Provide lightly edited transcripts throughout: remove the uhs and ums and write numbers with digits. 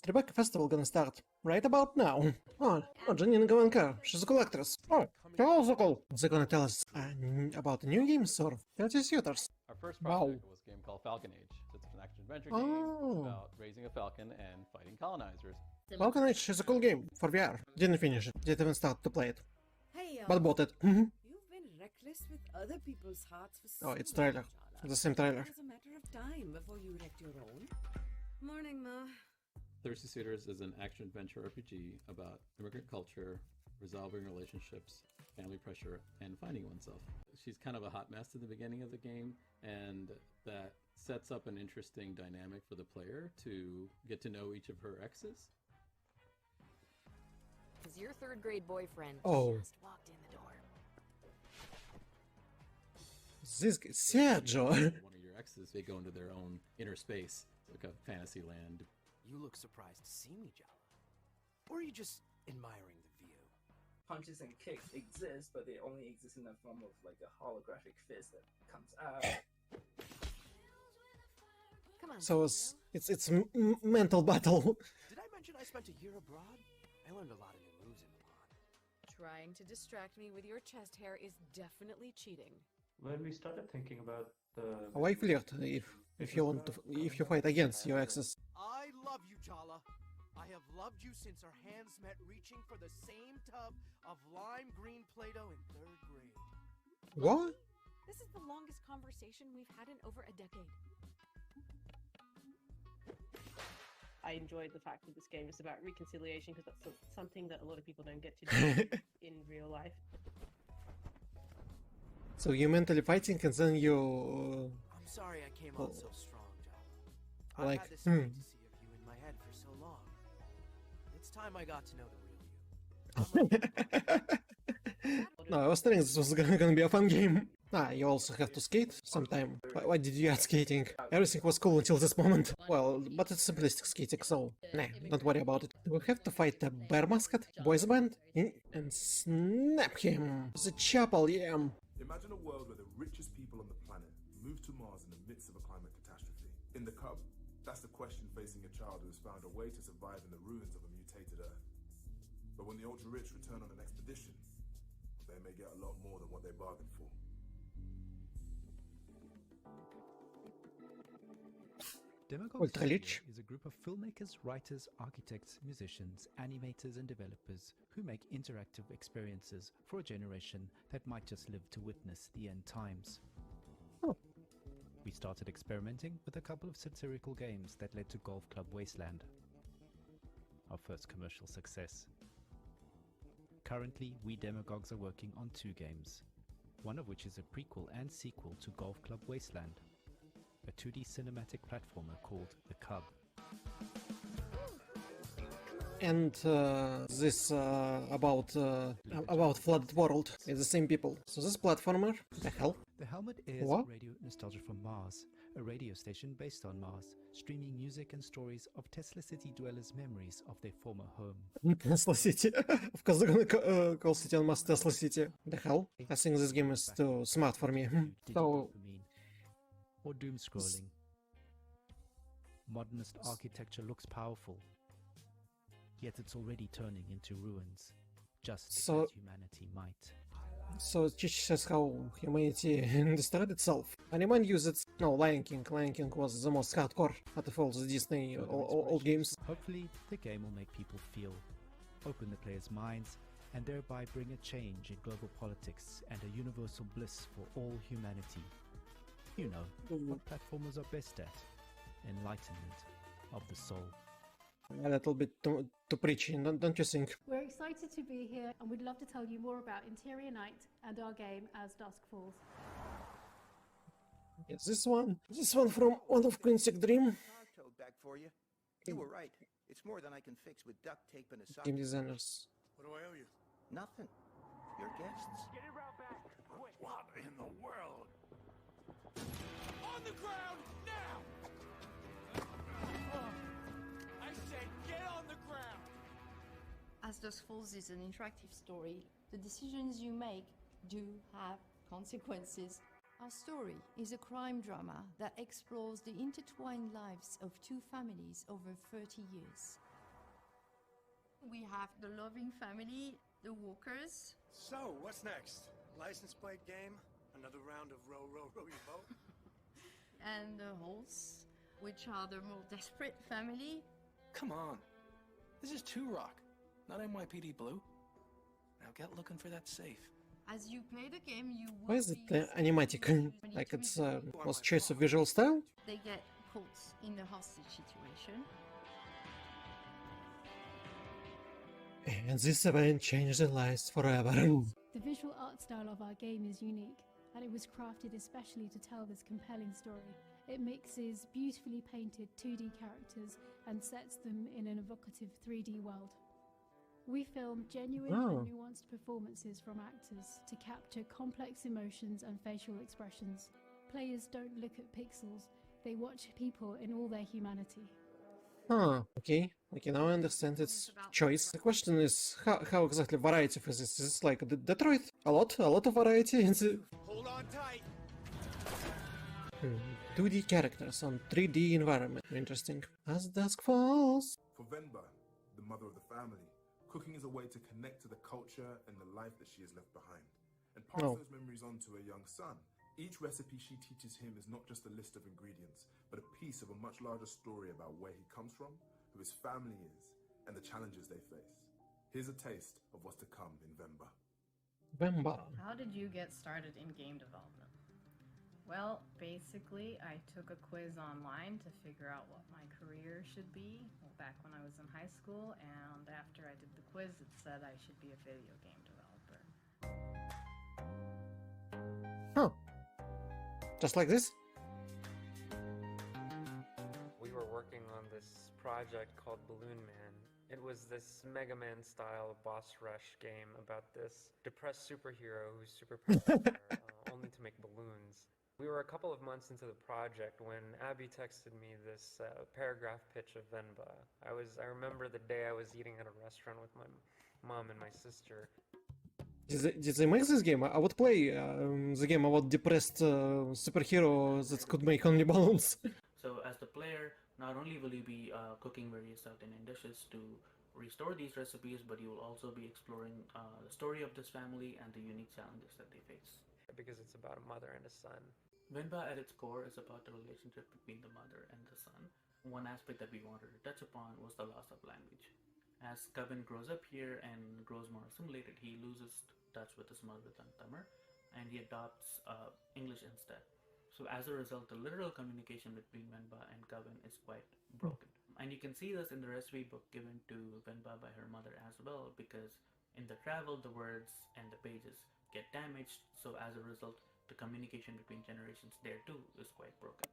Tribeca Festival gonna start right about now. Oh, Janine Gavanka, she's a cool actress. Oh, you're also cool. They're gonna tell us about the new games or 30 suitors. Our first Wow. project was a game called Falcon Age. It's an action-adventure game about raising a falcon and fighting colonizers. Falcon Age is a cool game for VR. Didn't finish it, didn't even start to play it. Hey, But bought it. you've been reckless with other people's hearts for so Oh, it's trailer. long, The same trailer. It was a matter of time before you wrecked your own. Morning, Ma. Thirsty Suitors is an action-adventure RPG about immigrant culture, resolving relationships, family pressure, and finding oneself. She's kind of a hot mess in the beginning of the game, and that sets up an interesting dynamic for the player to get to know each of her exes. Because your third-grade boyfriend Oh. just walked in the door. This guy, Sergio. One of your exes, they go into their own inner space, like a fantasy land. You look surprised to see me, Jala. Or are you just admiring the view? Punches and kicks exist, but they only exist in the form of like a holographic fist that comes out. Come on. So it's mental battle. Did I mention I spent a year abroad? I learned a lot of new moves in Milan. Trying to distract me with your chest hair is definitely cheating. When we started thinking about the Why flirt if you fight against your exes? I love you, Jala. I have loved you since our hands met reaching for the same tub of lime green Play-Doh in 3rd grade. What? This is the longest conversation we've had in over a decade. I enjoyed the fact that this game is about reconciliation because that's something that a lot of people don't get to do in real life. So you're mentally fighting and then you I'm sorry I came on so strong, Jala. like, I've had this fantasy of you in my head for so long. It's time I got to know the real you. No, I was telling this was gonna be a fun game. You also have to skate sometime. Why did you add skating? Everything was cool until this moment. Well, but it's simplistic skating, so nah, don't worry about it. We have to fight the bear mascot, boys band, and snap him. The chapel, yeah. Imagine a world where the richest people on the planet move to Mars in the midst of a climate catastrophe. In the Cub, that's the question facing a child who has found a way to survive in the ruins of a mutated Earth. But when the ultra-rich return on an expedition, they may get a lot more than what they bargained for. Ultra rich. is a group of filmmakers, writers, architects, musicians, animators and developers who make interactive experiences for a generation that might just live to witness the end times. Oh. We started experimenting with a couple of satirical games that led to Golf Club Wasteland, our first commercial success. Currently, we demagogues are working on 2 games, one of which is a prequel and sequel to Golf Club Wasteland, a 2D cinematic platformer called The Cub. And this about Flooded World is the same people. So this platformer, the hell? The Helmet airs What? Radio Nostalgia from Mars, a radio station based on Mars, streaming music and stories of Tesla City dwellers' memories of their former home. Tesla City. Of course they're gonna call City on Mars Tesla City. The hell? I think this game is too smart for me. So, Dopamine, or doom scrolling. Modernist architecture looks powerful, yet it's already turning into ruins, just So- as humanity might. so it teaches us how humanity destroyed itself. Anyone use it? No, Lion King. Lion King was the most hardcore out of all the Disney old games. Hopefully, the game will make people feel, open the players' minds, and thereby bring a change in global politics and a universal bliss for all humanity. You know, what platformers are best at. Enlightenment of the soul. A little bit too preachy, don't you think? We're excited to be here and we'd love to tell you more about Interior Night and our game As Dusk Falls. Yes, this one from one of Quincy's Dream. Towed back for you. You were right. It's more than I can fix with duct tape and a sock. Game designers. What do I owe you? Nothing. Your guests. Get it round back, quick. What in the world? On the ground, now! I said get on the ground! As Dusk Falls is an interactive story, the decisions you make do have consequences. Our story is a crime drama that explores the intertwined lives of 2 families over 30 years. We have the loving family, the walkers. So, what's next? License plate game? Another round of row, row, row your boat? And the holes, which are the more desperate family. Come on. This is 2 Rock, not NYPD Blue. Now get looking for that safe. As you play the game, you will Why is it animatic? Like it's was choice of visual style? They get caught in a hostage situation. And this event changed their lives forever. The visual art style of our game is unique, and it was crafted especially to tell this compelling story. It mixes beautifully painted 2D characters and sets them in an evocative 3D world. We film genuine and nuanced performances from actors to capture complex emotions and facial expressions. Players don't look at pixels, they watch people in all their humanity. Huh, okay, now I understand its choice. The question is, how exactly variety for this? Is this like Detroit? A lot of variety in the... Hold on tight! 2D characters on 3D environment. Interesting. As dusk falls. For Venba, the mother of the family, cooking is a way to connect to the culture and the life that she has left behind, and pass those memories on to her young son. Each recipe she teaches him is not just a list of ingredients, but a piece of a much larger story about where he comes from, who his family is, and the challenges they face. Here's a taste of what's to come in Venba. Venba. How did you get started in game development? Well, basically, I took a quiz online to figure out what my career should be back when I was in high school, and after I did the quiz, it said I should be a video game developer. Huh. Just like this? We were working on this project called Balloon Man. It was this Mega Man style boss rush game about this depressed superhero who's super popular only to make balloons. We were a couple of months into the project when Abby texted me this paragraph pitch of Venba. I remember the day I was eating at a restaurant with my mom and my sister. Did they make this game? I would play the game about depressed superhero that could make only balloons. So as the player, not only will you be cooking various South Indian dishes to restore these recipes, but you will also be exploring the story of this family and the unique challenges that they face. Because it's about a mother and a son. Venba at its core is about the relationship between the mother and the son. One aspect that we wanted to touch upon was the loss of language. As Kevin grows up here and grows more assimilated, he loses touch with his mother tongue Tamil, and he adopts English instead. So as a result, the literal communication between Venba and Kevin is quite broken. And you can see this in the recipe book given to Venba by her mother as well, because in the travel, the words and the pages get damaged, so as a result, the communication between generations there too is quite broken.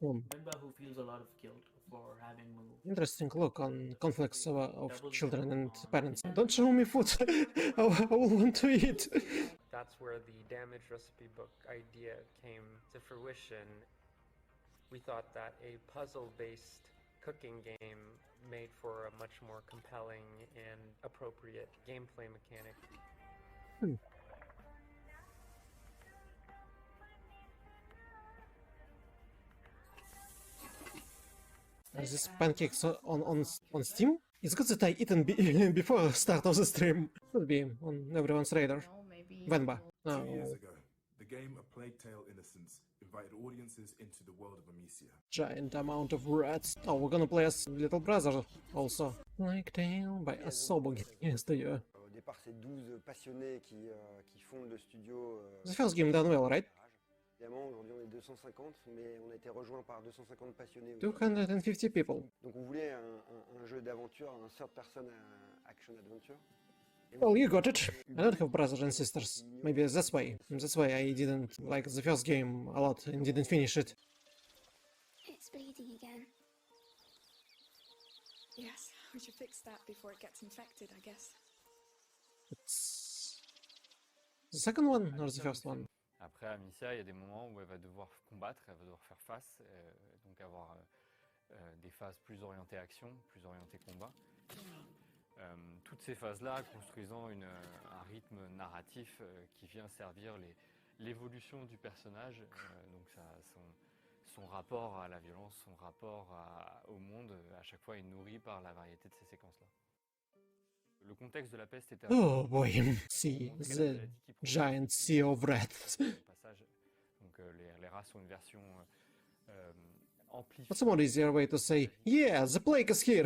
Venba, who feels a lot of guilt for having moved. Interesting look on conflicts of children and parents. Don't show me food, I will want to eat. That's where the damaged recipe book idea came to fruition. We thought that a puzzle-based cooking game made for a much more compelling and appropriate gameplay mechanic. Are these pancakes on Steam? It's good that I eaten before start of the stream. Should be on everyone's radar. Venba. 2 years ago, the game A Plague Tale Innocence invited audiences into the world of Amicia. Giant amount of rats. Oh, we're gonna play as little brother also. Plague Tale by Asobo Games Studio. Au départ, c'est 12 passionnés qui fondent le studio. The first game done well, right? Évidemment, aujourd'hui on est 250, mais on a été rejoint par 250 passionnés. 250 people. Donc on voulait un jeu d'aventure, un third person action adventure. Well, you got it. I don't have brothers and sisters. Maybe that's why. That's why I didn't like the first game a lot and didn't finish it. It's bleeding again. Yes, we should fix that before it gets infected, I guess. It's the second one or the first one? Après, Amicia, il y a des moments où elle va devoir combattre, elle va devoir faire face, donc avoir des phases plus orientées action, plus orientées combat. Toutes ces phases-là construisant un rythme narratif qui vient servir l'évolution du personnage, donc son rapport à la violence, son rapport au monde, à chaque fois est nourri par la variété de ces séquences-là. Le contexte de la peste était Oh boy, see, the giant sea of rats. passage. Donc les rats sont une version amplifiée. What's a more easier way to say, yeah, the plague is here?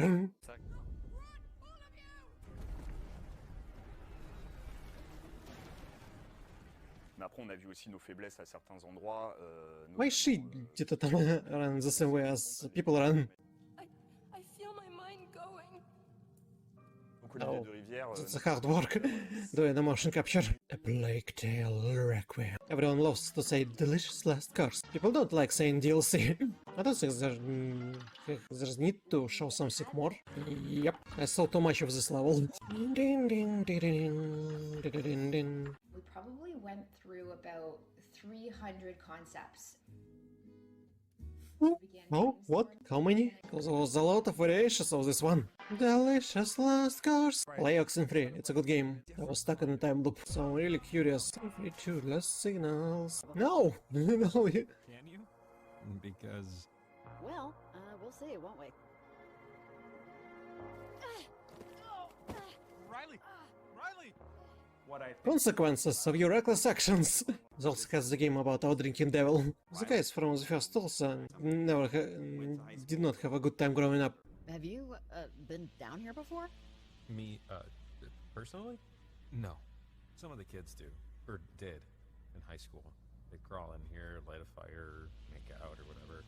Mais après, on a vu aussi nos faiblesses à certains endroits. Why she где-то там run the same way as people run? I feel my mind going. Donc Olivier de Rivière. It's a hard work doing the motion capture. A Plague Tale Requiem. Everyone loves to say delicious last course. People don't like saying DLC. I don't think there's need to show something more. Yep, I saw too much of this level. Ding, ding, ding, ding, ding, ding. We probably went through about 300 concepts. Oh, what? How many? Because there was a lot of variations of this one. Delicious last course. Play Oxenfree, it's a good game. I was stuck in a time loop, so I'm really curious. Free to less signals. No! No, you... Can you? Because... Well, we'll see, won't we? Riley! Riley! What I Consequences of your reckless actions. This also has the game about our drinking devil. The guys from the first also never did not have a good time growing up. Have you, been down here before? Me, personally? No. Some of the kids do. Or did. In high school. They crawl in here, light a fire, make out, or whatever.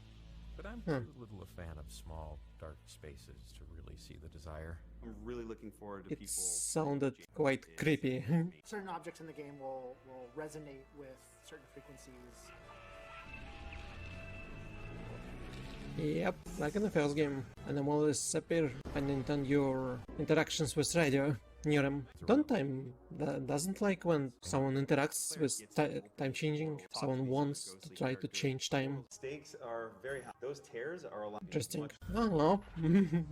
But I'm too little a fan of small, dark spaces to really see the desire. I'm really looking forward to It people. sounded quite creepy. Certain objects in the game will resonate with certain frequencies. Yep, like in the first game. Anomalies appear depending on your interactions with radio near them. Don't time doesn't like when someone interacts with time changing. Someone wants to try to change time. Stakes are very high. Those tears are a lot. Interesting. Oh no.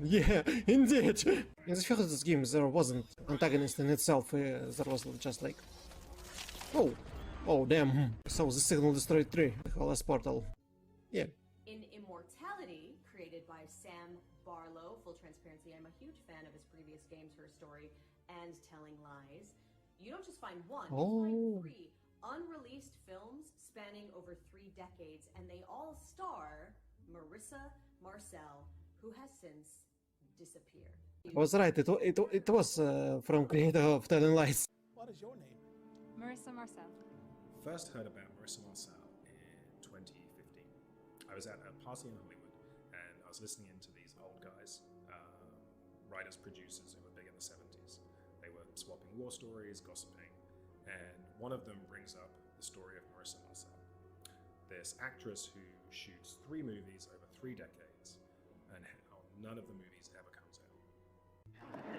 Yeah, indeed. In the first game there wasn't antagonist in itself. There was just like, oh damn. So the signal destroyed 3, the whole last portal. Yeah. In Immortality, created by Sam Barlow, full transparency, I'm a huge fan of his previous games, Her Story, and Telling Lies. You don't just find one, you find 3 unreleased films spanning over 3 decades, and they all star Marissa Marcel, who has since disappeared. I was right, it was from creator of Telling Lies. What is your name? Marissa Marcel. First heard about Marissa Marcel in 2015. I was at a party in Hollywood, and I was listening into these old guys, writers, producers who were big in the 70s. They were swapping war stories, gossiping, and one of them brings up the story of Marissa Marcel, this actress who shoots 3 movies over 3 decades, and how none of the movies ever comes out.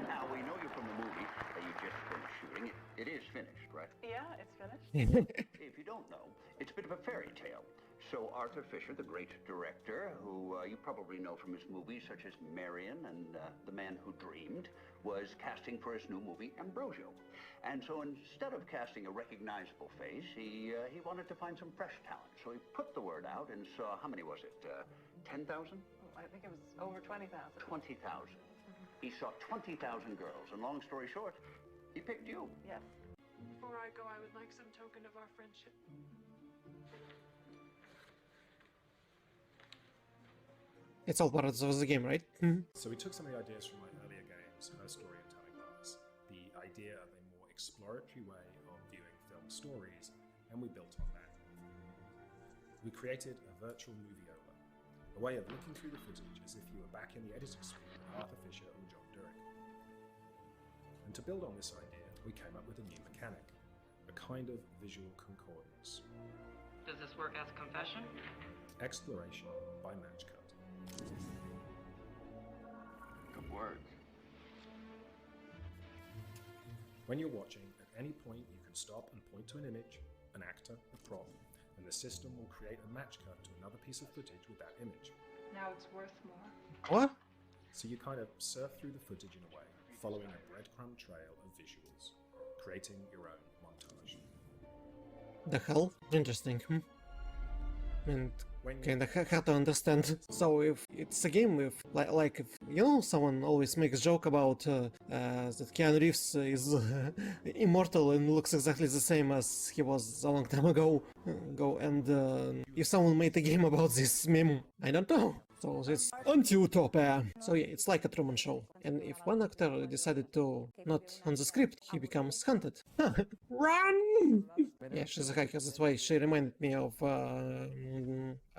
Now, we know you from the movie that you just finished shooting. It is finished, right? Yeah, it's finished. If you don't know, it's a bit of a fairy tale. So Arthur Fisher, the great director, who you probably know from his movies such as Marion and The Man Who Dreamed, was casting for his new movie, Ambrosio. And so instead of casting a recognizable face, he wanted to find some fresh talent. So he put the word out and saw, how many was it, 10,000? I think it was over 20,000. 20,000. He saw 20,000 girls, and long story short, he picked you. Yes. Before I go, I would like some token of our friendship. It's all part of the game, right? So we took some of the ideas from my earlier games, Her Story and Telling Lies, the idea of a more exploratory way of viewing film stories, and we built on that. We created a virtual movieola, a way of looking through the footage as if you were back in the editing suite with Arthur Fisher or John Durick. And to build on this idea, we came up with a new mechanic, a kind of visual concordance. Does this work as a confession? Exploration by match cut. Good words. When you're watching, at any point you can stop and point to an image, an actor, a prop, and the system will create a match cut to another piece of footage with that image. Now it's worth more. What? So you kind of surf through the footage in a way, following a breadcrumb trail of visuals, creating your own montage. The hell? Interesting. and kinda hard to understand. So if it's a game with, like if, you know, someone always makes joke about that Keanu Reeves is immortal and looks exactly the same as he was a long time ago, and if someone made a game about this meme, I don't know. So it's anti-utopia. So yeah, it's like a Truman Show. And if one actor decided to not on the script, he becomes hunted. Run! Yeah, she's a hacker, that's why she reminded me of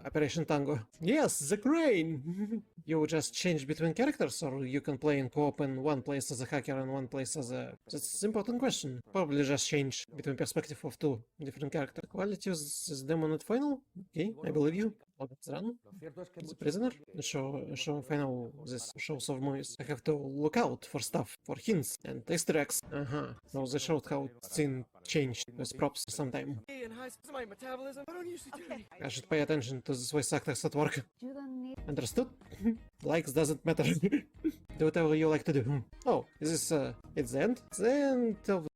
Operation Tango. Yes, the crane! You just change between characters, or you can play in co-op in one place as a hacker and one place as a... That's an important question. Probably just change between perspective of two different characters. Quality is demo not final? Okay, I believe you. Let's run. The prisoner? Show final this shows of movies. I have to look out for stuff, for hints and Easter eggs. So they showed how scene changed with props sometime. I should pay attention to the voice actors at work. Understood? Likes doesn't matter. Do whatever you like to do. Oh, is this it's the end? It's the end of